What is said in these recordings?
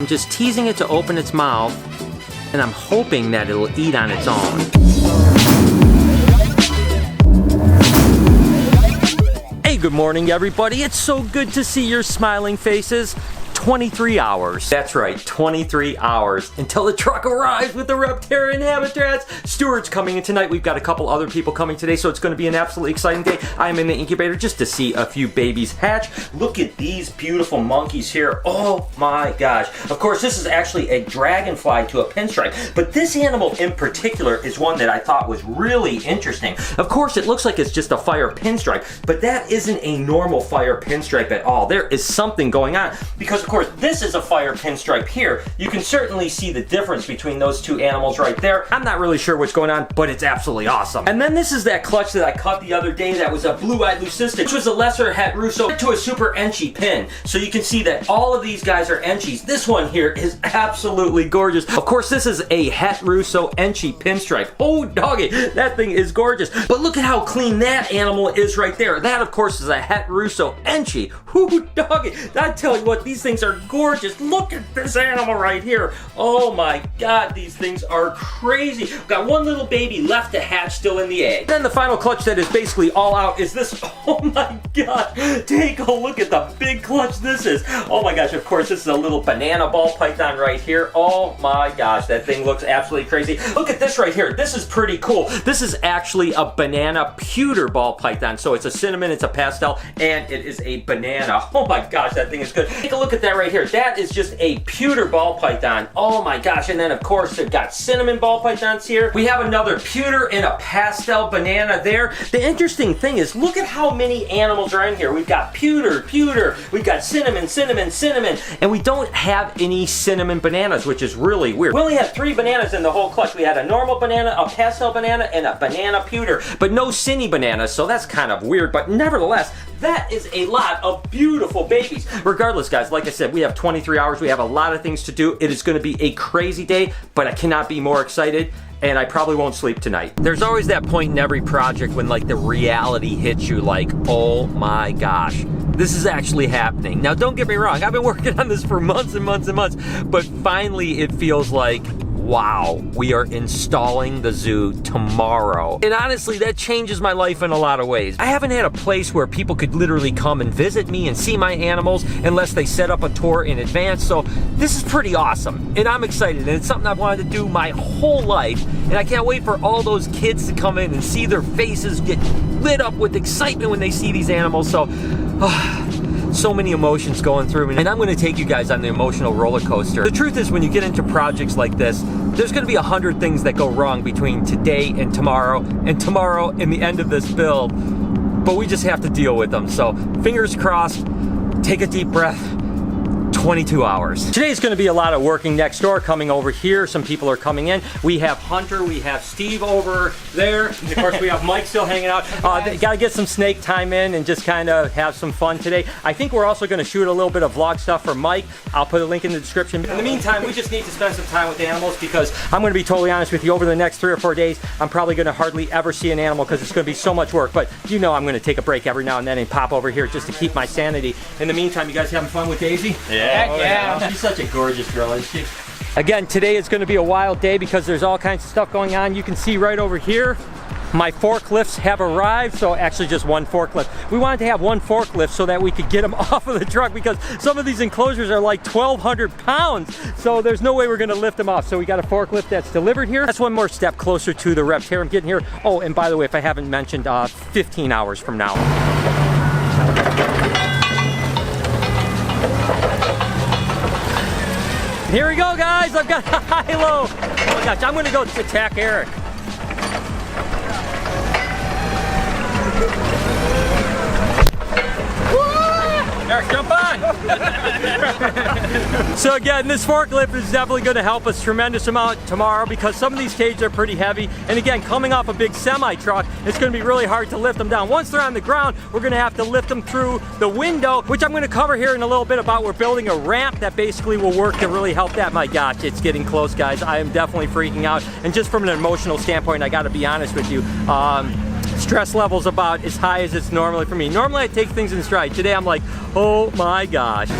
I'm just teasing it to open its mouth, and I'm hoping that it'll eat on its own. Hey, good morning, everybody. It's so good to see your smiling faces. 23 hours. That's right, 23 hours until the truck arrives with the Reptarian habitats. Stuart's coming in tonight. We've got a couple other people coming today, so it's going to be an absolutely exciting day. I'm in the incubator just to see a few babies hatch. Look at these beautiful monkeys here. Oh my gosh. Of course, this is actually a dragonfly to a pinstripe, but this animal in particular is one that I thought was really interesting. Of course, it looks like it's just a fire pinstripe, but that isn't a normal fire pinstripe at all. There is something going on because, of course, this is a fire pinstripe here. You can certainly see the difference between those two animals right there. I'm not really sure what's going on, but it's absolutely awesome. And then this is that clutch that I caught the other day that was a blue-eyed leucistic, which was a lesser het russo to a super enchi pin. So you can see that all of these guys are enchis. This one here is absolutely gorgeous. Of course, this is a het russo enchi pinstripe. Oh, doggy, that thing is gorgeous. But look at how clean that animal is right there. That, of course, is a het russo enchi. Whoo, doggy, I tell you what, these things are gorgeous. Look at this animal right here. Oh my God, these things are crazy. We've got one little baby left to hatch still in the egg. Then the final clutch that is basically all out is this. Oh my God, take a look at the big clutch this is. Oh my gosh, of course, this is a little banana ball python right here. Oh my gosh, that thing looks absolutely crazy. Look at this right here. This is pretty cool. This is actually a banana pewter ball python. So it's a cinnamon, it's a pastel, and it is a banana. Oh my gosh, that thing is good. Take a look at that right here. That is just a pewter ball python. Oh my gosh. And then of course they've got cinnamon ball pythons here. We have another pewter and a pastel banana there. The interesting thing is, look at how many animals are in here. We've got pewter, we've got cinnamon, and we don't have any cinnamon bananas, which is really weird. We only have 3 bananas in the whole clutch. We had a normal banana, a pastel banana, and a banana pewter, but no cinny bananas, so that's kind of weird, but nevertheless, that is a lot of beautiful babies. Regardless, guys, like I said, we have 23 hours. We have a lot of things to do. It is going to be a crazy day, but I cannot be more excited, and I probably won't sleep tonight. There's always that point in every project when like the reality hits you like, oh my gosh, this is actually happening. Now, don't get me wrong. I've been working on this for months and months and months, but finally it feels like, wow, we are installing the zoo tomorrow. And honestly, that changes my life in a lot of ways. I haven't had a place where people could literally come and visit me and see my animals unless they set up a tour in advance. So this is pretty awesome. And I'm excited. And it's something I've wanted to do my whole life. And I can't wait for all those kids to come in and see their faces get lit up with excitement when they see these animals. So, so many emotions going through me, and I'm going to take you guys on the emotional roller coaster. The truth is, when you get into projects like this, there's going to be 100 things that go wrong between today and tomorrow and the end of this build, but we just have to deal with them. So fingers crossed, take a deep breath. 22 hours. Today's going to be a lot of working next door, coming over here. Some people are coming in. We have Hunter, we have Steve over there, and of course we have Mike still hanging out. Got to get some snake time in and just kind of have some fun today. I think we're also going to shoot a little bit of vlog stuff for Mike. I'll put a link in the description. In the meantime, we just need to spend some time with the animals because I'm going to be totally honest with you, over the next 3 or 4 days, I'm probably going to hardly ever see an animal because it's going to be so much work. But you know I'm going to take a break every now and then and pop over here just to keep my sanity. In the meantime, you guys having fun with Daisy? Yeah. She's such a gorgeous girl, isn't she? Again, today is going to be a wild day because there's all kinds of stuff going on. You can see right over here, my forklifts have arrived. So actually just one forklift. We wanted to have one forklift so that we could get them off of the truck because some of these enclosures are like 1,200 pounds. So there's no way we're going to lift them off. So we got a forklift that's delivered here. That's one more step closer to the Reptarian getting here. Oh, and by the way, if I haven't mentioned, 15 hours from now. Here we go, guys. I've got a high-low. Oh my gosh, I'm gonna go attack Eric. Eric, jump on! So again, this forklift is definitely going to help us tremendous amount tomorrow because some of these cages are pretty heavy. And again, coming off a big semi-truck, it's going to be really hard to lift them down. Once they're on the ground, we're going to have to lift them through the window, which I'm going to cover here in a little bit about. We're building a ramp that basically will work to really help that. My gosh, it's getting close, guys. I am definitely freaking out. And just from an emotional standpoint, I got to be honest with you. Stress level's about as high as it's normally for me. Normally I take things in stride. Today I'm like, oh my gosh.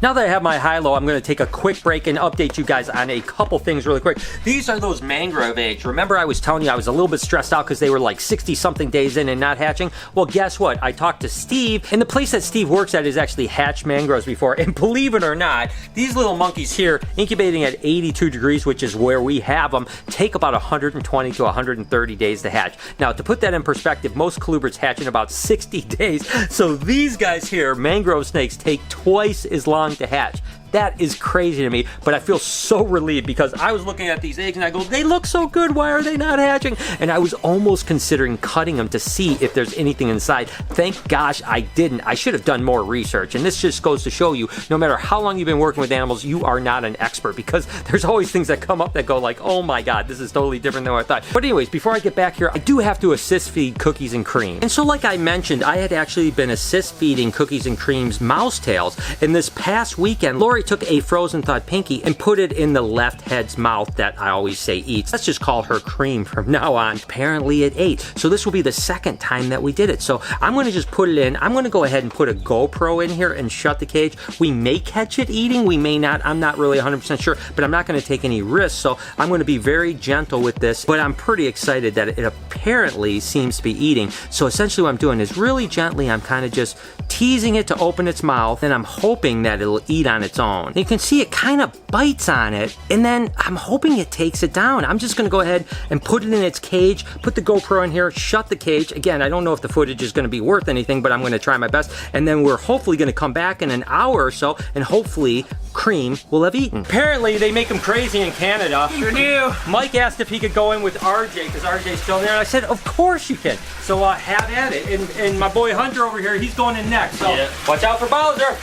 Now that I have my high-low, I'm gonna take a quick break and update you guys on a couple things really quick. These are those mangrove eggs. Remember I was telling you I was a little bit stressed out because they were like 60-something days in and not hatching? Well, guess what? I talked to Steve, and the place that Steve works at has actually hatched mangroves before, and believe it or not, these little monkeys here, incubating at 82 degrees, which is where we have them, take about 120 to 130 days to hatch. Now, to put that in perspective, most colubrids hatch in about 60 days, so these guys here, mangrove snakes, take twice as long to hatch. That is crazy to me, but I feel so relieved because I was looking at these eggs and I go, they look so good, why are they not hatching? And I was almost considering cutting them to see if there's anything inside. Thank gosh I didn't. I should have done more research, and this just goes to show you, no matter how long you've been working with animals, you are not an expert, because there's always things that come up that go like, oh my god, this is totally different than what I thought. But anyways, before I get back here, I do have to assist feed Cookies and Cream. And so like I mentioned, I had actually been assist feeding Cookies and Cream's mouse tails, and this past weekend, Lori took a frozen thawed pinky and put it in the left head's mouth that I always say eats. Let's just call her Cream from now on. Apparently it ate. So this will be the second time that we did it. So I'm gonna just put it in. I'm gonna go ahead and put a GoPro in here and shut the cage. We may catch it eating, we may not. I'm not really 100% sure, but I'm not gonna take any risks. So I'm gonna be very gentle with this, but I'm pretty excited that it apparently seems to be eating. So essentially what I'm doing is really gently, I'm kind of just teasing it to open its mouth, and I'm hoping that it'll eat on its own. You can see it kind of bites on it, and then I'm hoping it takes it down. I'm just gonna go ahead and put it in its cage, put the GoPro in here, shut the cage. Again, I don't know if the footage is gonna be worth anything, but I'm gonna try my best, and then we're hopefully gonna come back in an hour or so, and hopefully Cream will have eaten. Apparently they make them crazy in Canada. Sure do. Mike asked if he could go in with RJ, because RJ's still there, and I said, of course you can. So have at it. And my boy Hunter over here, he's going in next. So yeah. Watch out for Bowser.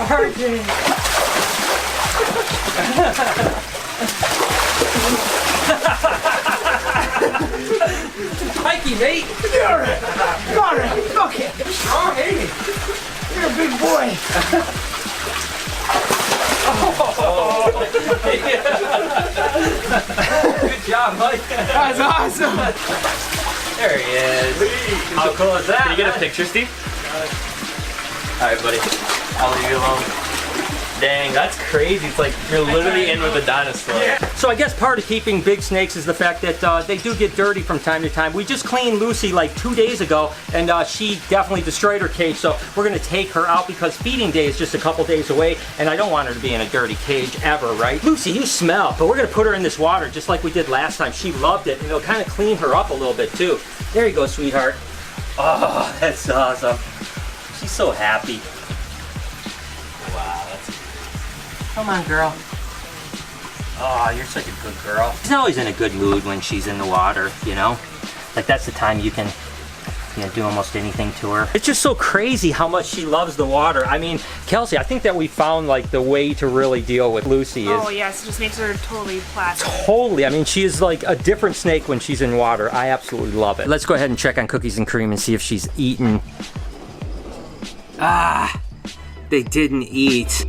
RJ. Mikey, mate. Got it. Okay. Strong, hey. You're a big boy. Good job, Mike. That's awesome. There he is. How cool is that? Can you get a picture, Steve? All right, buddy. I'll leave you alone. Dang, that's crazy. It's like you're literally in with a dinosaur. So I guess part of keeping big snakes is the fact that they do get dirty from time to time. We just cleaned Lucy like 2 days ago, and she definitely destroyed her cage, so we're gonna take her out because feeding day is just a couple days away, and I don't want her to be in a dirty cage ever, right? Lucy, you smell, but we're gonna put her in this water just like we did last time. She loved it, and it'll kind of clean her up a little bit too. There you go, sweetheart. Oh, that's awesome. She's so happy. Wow, that's Come on, girl. Oh, you're such a good girl. She's always in a good mood when she's in the water, you know? Like, that's the time you can, do almost anything to her. It's just so crazy how much she loves the water. I mean, Kelsey, I think that we found, like, the way to really deal with Lucy is... Oh, yes, it just makes her totally placid. Totally. I mean, she is like a different snake when she's in water. I absolutely love it. Let's go ahead and check on Cookies and Cream and see if she's eaten. Ah, they didn't eat.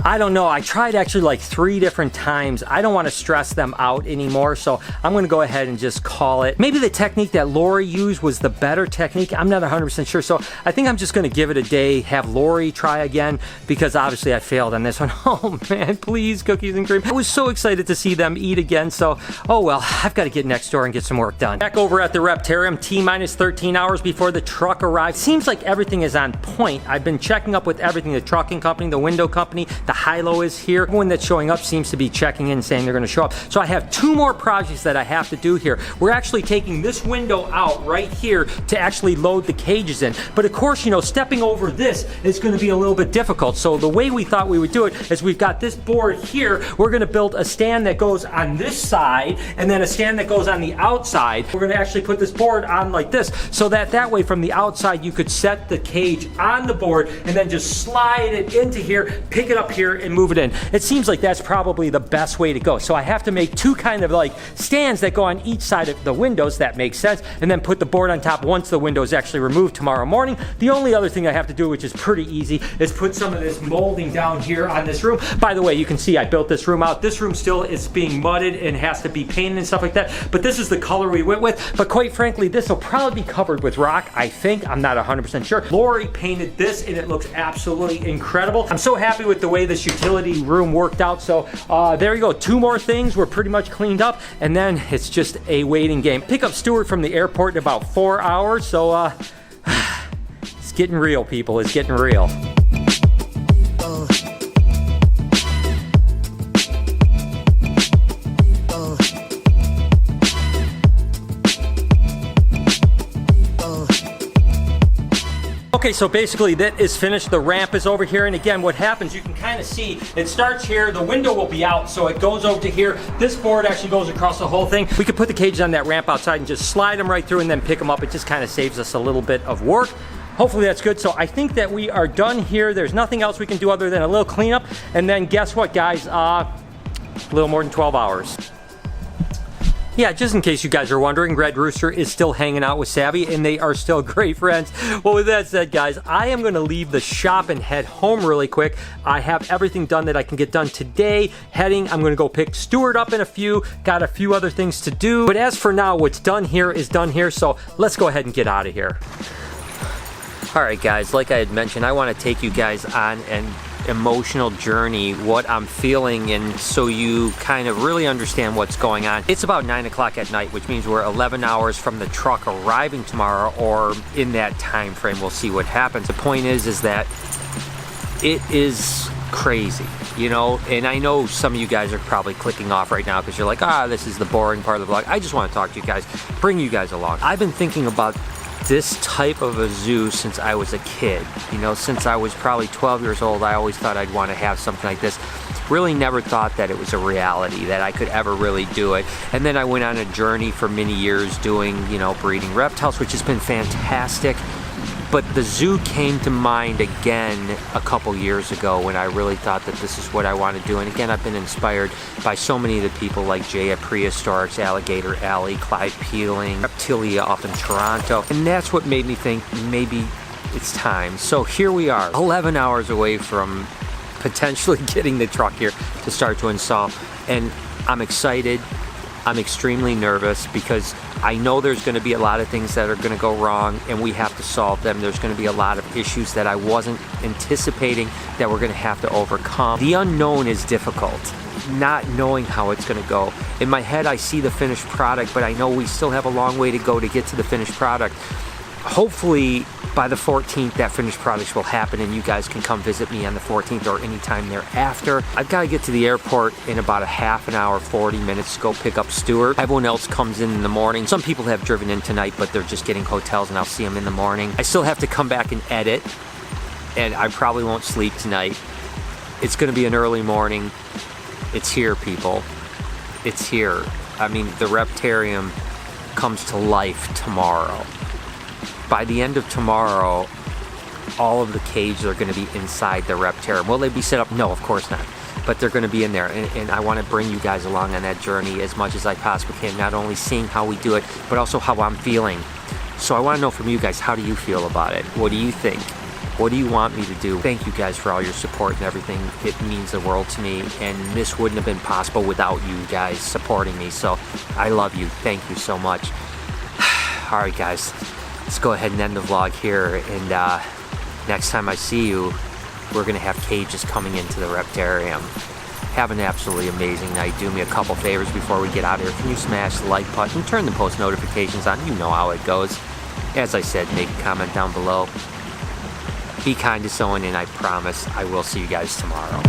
I don't know. I tried actually like 3 different times. I don't want to stress them out anymore, so I'm going to go ahead and just call it. Maybe the technique that Lori used was the better technique. I'm not 100% sure, so I think I'm just going to give it a day, have Lori try again, because obviously I failed on this one. Oh man, please, Cookies and Cream. I was so excited to see them eat again, so oh well, I've got to get next door and get some work done. Back over at the Reptarium, T-minus 13 hours before the truck arrived. Seems like everything is on point. I've been checking up with everything, the trucking company, the window company, the high-low is here. Everyone that's showing up seems to be checking in saying they're going to show up. So I have 2 more projects that I have to do here. We're actually taking this window out right here to actually load the cages in. But of course, stepping over this is going to be a little bit difficult. So the way we thought we would do it is we've got this board here. We're going to build a stand that goes on this side and then a stand that goes on the outside. We're going to actually put this board on like this so that way from the outside you could set the cage on the board and then just slide it into here, pick it up here here and move it in. It seems like that's probably the best way to go. So I have to make two kind of like stands that go on each side of the windows. That makes sense. And then put the board on top once the window is actually removed tomorrow morning. The only other thing I have to do, which is pretty easy, is put some of this molding down here on this room. By the way, you can see I built this room out. This room still is being mudded and has to be painted and stuff like that. But this is the color we went with. But quite frankly, this will probably be covered with rock, I think. I'm not 100% sure. Lori painted this and it looks absolutely incredible. I'm so happy with the way this utility room worked out. So there you go. Two more things. We're pretty much cleaned up. And then it's just a waiting game. Pick up Stuart from the airport in about 4 hours. So it's getting real, people. It's getting real. Okay, so basically that is finished. The ramp is over here, and again, what happens, you can kind of see, it starts here, the window will be out, so it goes over to here. This board actually goes across the whole thing. We could put the cages on that ramp outside and just slide them right through and then pick them up. It just kind of saves us a little bit of work. Hopefully that's good. So I think that we are done here. There's nothing else we can do other than a little cleanup, and then guess what, guys? A little more than 12 hours. Yeah, just in case you guys are wondering, Red Rooster is still hanging out with Savvy, and they are still great friends. Well, with that said, guys, I am going to leave the shop and head home really quick. I have everything done that I can get done today. I'm going to go pick Stuart up in a few. Got a few other things to do. But as for now, what's done here is done here, so let's go ahead and get out of here. All right, guys, like I had mentioned, I want to take you guys on an emotional journey, what I'm feeling, and so you kind of really understand what's going on. It's about 9 o'clock at night, which means we're 11 hours from the truck arriving tomorrow, or in that time frame. We'll see what happens. The point is that it is crazy, you know, and I know some of you guys are probably clicking off right now because you're like, this is the boring part of the vlog. I just want to talk to you guys, bring you guys along. I've been thinking about this type of a zoo since I was a kid. You know, since I was probably 12 years old, I always thought I'd want to have something like this. Really never thought that it was a reality, that I could ever really do it. And then I went on a journey for many years doing, you know, breeding reptiles, which has been fantastic. But the zoo came to mind again a couple years ago when I really thought that this is what I want to do. And again, I've been inspired by so many of the people like Jay at Prehistorics, Alligator Alley, Clyde Peeling, Reptilia up in Toronto. And that's what made me think maybe it's time. So here we are, 11 hours away from potentially getting the truck here to start to install. And I'm excited. I'm extremely nervous because I know there's going to be a lot of things that are going to go wrong and we have to solve them. There's going to be a lot of issues that I wasn't anticipating that we're going to have to overcome. The unknown is difficult, not knowing how it's going to go. In my head, I see the finished product, but I know we still have a long way to go to get to the finished product. Hopefully, by the 14th, that finished product will happen and you guys can come visit me on the 14th or anytime thereafter. I've got to get to the airport in about a half an hour, 40 minutes to go pick up Stuart. Everyone else comes in the morning. Some people have driven in tonight, but they're just getting hotels and I'll see them in the morning. I still have to come back and edit, and I probably won't sleep tonight. It's going to be an early morning. It's here, people. It's here. I mean, the Reptarium comes to life tomorrow. By the end of tomorrow, all of the cages are going to be inside the Reptarium. Will they be set up? No, of course not. But they're going to be in there. And I want to bring you guys along on that journey as much as I possibly can. Not only seeing how we do it, but also how I'm feeling. So I want to know from you guys, how do you feel about it? What do you think? What do you want me to do? Thank you guys for all your support and everything. It means the world to me. And this wouldn't have been possible without you guys supporting me. So I love you. Thank you so much. All right, guys. Let's go ahead and end the vlog here, and next time I see you, we're going to have cages coming into the Reptarium. Have an absolutely amazing night. Do me a couple favors before we get out of here. Can you smash the like button, turn the post notifications on? You know how it goes. As I said, make a comment down below. Be kind to someone, and I promise I will see you guys tomorrow.